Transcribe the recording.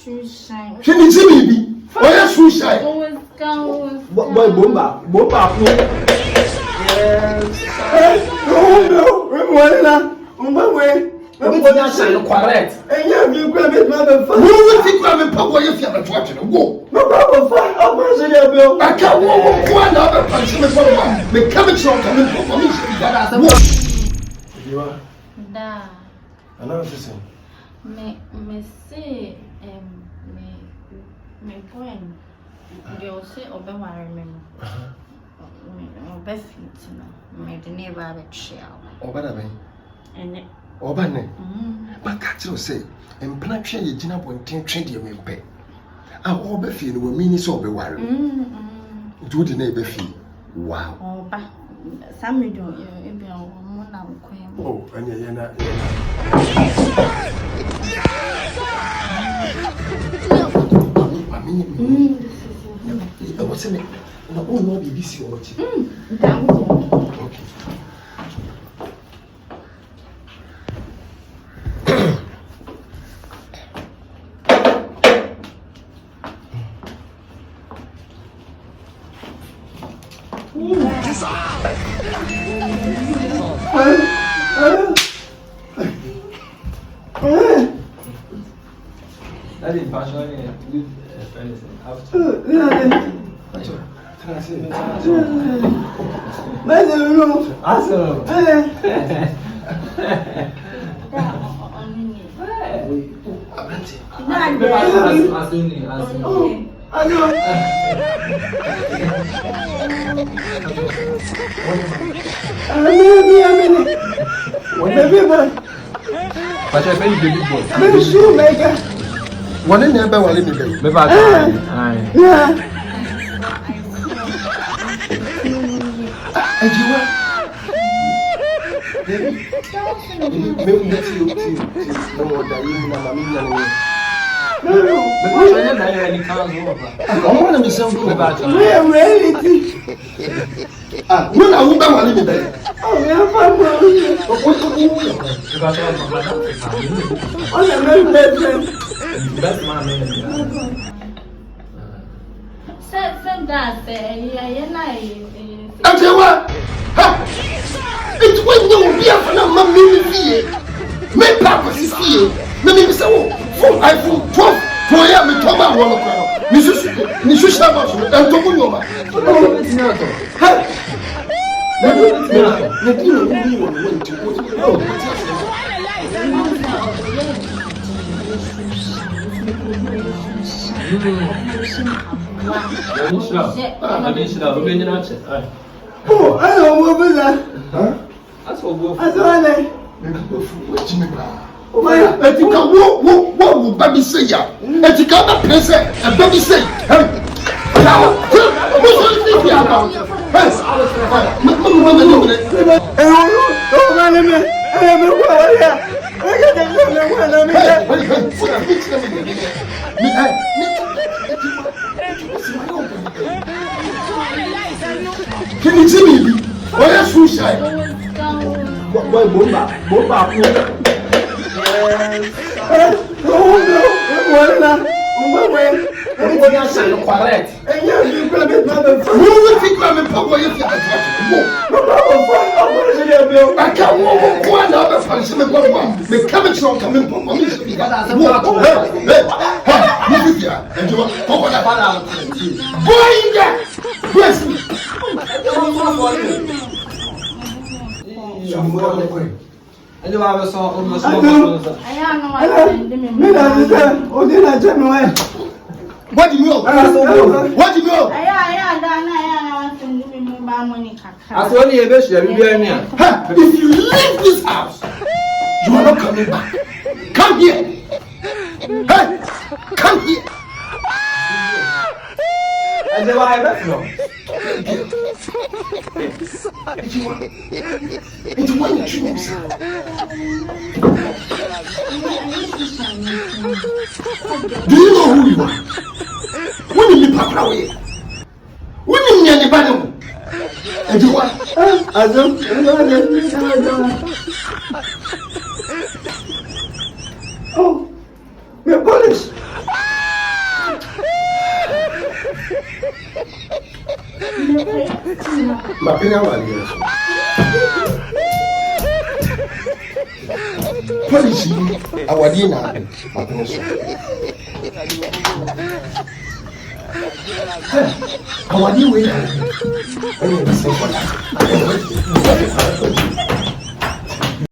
Shoeshine. She needs me. Oh, yeah, shoeshine. Boy, bomba. Yes. Oh, no. On my way. I'm going to shine correct. And you grab it, mother. Who will think I'm a power if you have a watching? Go. No problem. I'm going to bill. I can't walk one other punishment for one. The coming short coming for me. You are? Da. Another thing. Me say, me point. You say, Obama, remember. Best me the neighbor have a shell. Obana, And Obana. But catch you say, and Plancha, you did not want to train your men pay. Our Oberfield will mean so be worried. Do the neighbor fee. Wow. Oh, but some you don't, you know, oh, and you're not. What's in it? No, no, be busy watching. Okay. That is passion. Good friends after. One in there, but let me go. It's when you be a fan of my movie. Make purpose is here. Maybe so. For iPhone 12. For ya, me Thomas Wallacrow. Mrs. Savage, and Tomonoma. Oh, I don't know what that. Huh? That's what we're I don't know. I think what would baby say? And you can't press it. And baby say, now, what's all this here about? Can you see me? Why are you shy? boy bomba. Oh no, I'm going to shine correct. And you grab it, mother. Who will think I'm a power if you have I can't walk one other punishment. The coming short coming from me. And you are bless me. And you have a almost what do you know? What do you know? as only a bit, If you leave this house, you are not coming back. Come here. Hey, come here. and you are a bit. It's one choose. Do you know who you are? When you live away, when you near the battle, and you are, I don't oh, we're police. Mapenya wali yeso. Policy awadi na mapenya so. Awadi we na. Ani se kola.